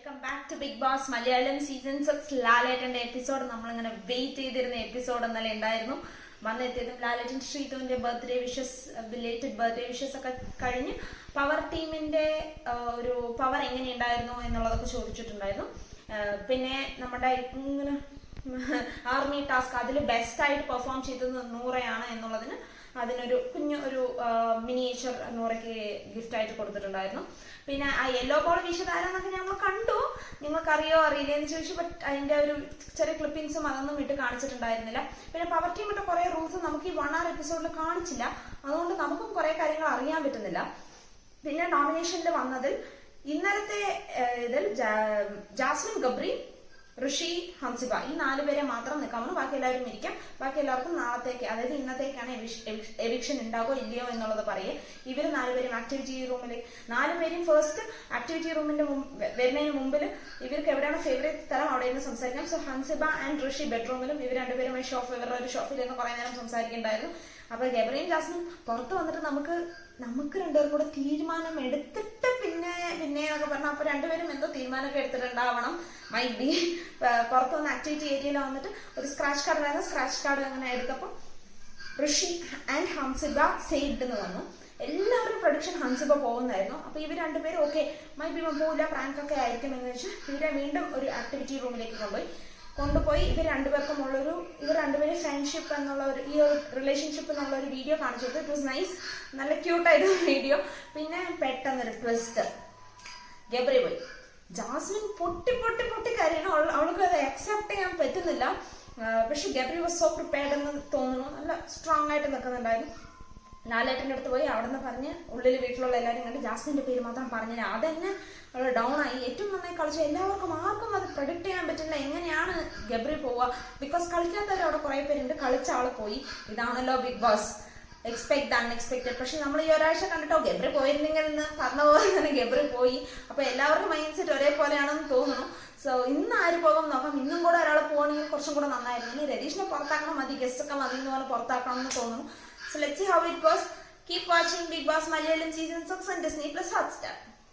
Welcome back to Bigg Boss Malayalam season 6 ലാലേട്ടന്റെ episode. നമ്മളിങ്ങനെ wait ചെയ്തിരുന്ന എപ്പിസോഡ് ഇന്നലെ ഉണ്ടായിരുന്നു. വന്നെത്തിയതും ലാലേട്ടൻ ശ്രീതുവിന്റെ birthday wishes, belated birthday wishes ഒക്കെ കഴിഞ്ഞ് പവർ ടീമിന്റെ ഒരു പവർ എങ്ങനെയുണ്ടായിരുന്നു എന്നുള്ളതൊക്കെ ചോദിച്ചിട്ടുണ്ടായിരുന്നു. പിന്നെ നമ്മുടെ ഇങ്ങനെ ആർമി ടാസ്ക് അതിൽ ബെസ്റ്റ് ആയിട്ട് പെർഫോം ചെയ്തത് നൂറയാണ് എന്നുള്ളതിന് അതിനൊരു കുഞ്ഞു ഒരു മിനിയേച്ചർ നൂറയ്ക്ക് ഗിഫ്റ്റ് ആയിട്ട് കൊടുത്തിട്ടുണ്ടായിരുന്നു. പിന്നെ ആ യെല്ലോ ബോൾ വീശതാരെന്നൊക്കെ ഞങ്ങൾ കണ്ടു. നിങ്ങൾക്കറിയോ അറിയില്ല എന്ന് ചോദിച്ചു. ബട്ട് അതിന്റെ ഒരു ചെറിയ ക്ലിപ്പിംഗ്സും അതൊന്നും ഇട്ട് കാണിച്ചിട്ടുണ്ടായിരുന്നില്ല. പിന്നെ പവർ ടീം ഇട്ട കുറെ റൂൾസ് നമുക്ക് ഈ 1 hour എപ്പിസോഡിൽ കാണിച്ചില്ല. അതുകൊണ്ട് നമുക്കും കുറെ കാര്യങ്ങൾ അറിയാൻ പറ്റുന്നില്ല. പിന്നെ നോമിനേഷനിൽ വന്നതിൽ ഇന്നലത്തെ ഇതിൽ ജാസ്മിൻ, ഗബ്രി, ഋഷി, ഹൻസിബ ഈ 4 പേരെ മാത്രം നിൽക്കാമെന്ന്, ബാക്കി എല്ലാവരും ഇരിക്കാം. ബാക്കി എല്ലാവർക്കും നാളത്തേക്ക്, അതായത് ഇന്നത്തേക്കാണ് എവിക്ഷൻ ഉണ്ടാവോ ഇല്ലയോ എന്നുള്ളത് പറയേ. ഇവര് 4 പേരും ആക്ടിവിറ്റി റൂമിൽ, 4 പേരും ഫസ്റ്റ് ആക്ടിവിറ്റി റൂമിന്റെ വരുന്നതിന് മുമ്പിൽ ഇവർക്ക് എവിടെയാണ് ഫേവറേറ്റ് സ്ഥലം അവിടെ നിന്ന് സംസാരിക്കാം. സോ ഹൻസിബ ആൻഡ് ഋഷി ബെഡ്റൂമിലും, ഇവർ രണ്ടുപേരും ഇവരുടെ ഒരു ഷോപ്പിൽ നിന്ന് കുറെ നേരം സംസാരിക്കുന്നുണ്ടായിരുന്നു. അപ്പൊ ഗബ്രിയും ജാസ്മിൻ പുറത്ത് വന്നിട്ട് നമുക്ക് രണ്ടുപേരും കൂടെ തീരുമാനം എടുത്തിട്ട് പിന്നെ എന്നൊക്കെ പറഞ്ഞാൽ അപ്പൊ രണ്ടുപേരും എന്തോ തീരുമാനമൊക്കെ എടുത്തിട്ടുണ്ടാവണം. മൈ ബി പുറത്ത് വന്ന് ആക്ടിവിറ്റി ഏരിയയിൽ വന്നിട്ട് ഒരു സ്ക്രാച്ച് കാർഡ്, സ്ക്രാച്ച് കാർഡ് അങ്ങനെ എടുത്തപ്പോൾ ഋഷി ആൻഡ് ഹൻസിബ സേവ്ഡ് എന്ന് വന്നു. എല്ലാവരും പ്രൊഡിക്ഷൻ ഹൻസിബ പോകുന്നായിരുന്നു. അപ്പൊ ഇവർ രണ്ടുപേരും ഓക്കെ മൈ ബി പോവില്ല, പ്രാങ്ക് ഒക്കെ ആയിരിക്കും എന്ന് വെച്ച് ഇവരെ വീണ്ടും ഒരു ആക്ടിവിറ്റി റൂമിലേക്ക് കൊണ്ടുപോയി ഇവർ രണ്ടുപേർക്കും ഉള്ളൊരു, ഇവർ രണ്ടുപേരും ഫ്രണ്ട്ഷിപ്പ് എന്നുള്ള ഒരു, ഈ ഒരു റിലേഷൻഷിപ്പ് എന്നുള്ള ഒരു വീഡിയോ കാണിച്ചത്. ഇറ്റ് വാസ് നൈസ്, നല്ല ക്യൂട്ടായിരുന്നു വീഡിയോ. പിന്നെ പെട്ടെന്നൊരു ട്വിസ്റ്റ്, ഗബ്രി പോയി. ജാസ്മിൻ പൊട്ടി കരയണം. അവൾക്ക് അത് അക്സെപ്റ്റ് ചെയ്യാൻ പറ്റുന്നില്ല. പക്ഷെ ഗബ്രി വാസ് സോ പ്രിപ്പയർഡ് എന്ന് തോന്നുന്നു. നല്ല സ്ട്രോങ് ആയിട്ട് നിൽക്കുന്നുണ്ടായിരുന്നു. ലാലേട്ടൻ്റെ അടുത്ത് പോയി അവിടെ നിന്ന് പറഞ്ഞ് ഉള്ളിൽ വീട്ടിലുള്ള എല്ലാവരും കണ്ട് ജാസ്മിന്റെ പേര് മാത്രം പറഞ്ഞില്ല. അതെന്നെ ഡൗൺ ആയി. ഏറ്റവും നന്നായി കളിച്ച എല്ലാവർക്കും ആർക്കും അത് പ്രഡിക്ട് ചെയ്യാൻ പറ്റില്ല എങ്ങനെയാണ് ഗബ്രി പോവുക. ബിക്കോസ് കളിക്കാത്തവർ അവിടെ കുറെ പേരുണ്ട്, കളിച്ച ആള് പോയി. ഇതാണല്ലോ Bigg Boss, expect the unexpected. പക്ഷെ നമ്മൾ ഈ ഒരാഴ്ച കണ്ടിട്ടോ ഗബ്രി പോയിരുന്നെങ്കിൽ എന്ന് പറഞ്ഞ പോലെ തന്നെ ഗബ്രി പോയി. അപ്പൊ എല്ലാവർക്കും മൈൻഡ് സെറ്റ് ഒരേപോലെയാണെന്ന് തോന്നുന്നു. സോ ഇന്ന് ആര് പോകും നോക്കാം. ഇന്നും കൂടെ ഒരാൾ പോകണമെങ്കിൽ കുറച്ചും കൂടെ നന്നായിരുന്നു. ഇനി രതീഷിനെ പുറത്താക്കണം, മതി ഗസ്റ്റ് ഒക്കെ മതി എന്ന് പറഞ്ഞ് പുറത്താക്കണം എന്ന് തോന്നുന്നു. So let's see how it goes. Keep watching Big Boss Malayalam Season 6 on Disney+ Hotstar.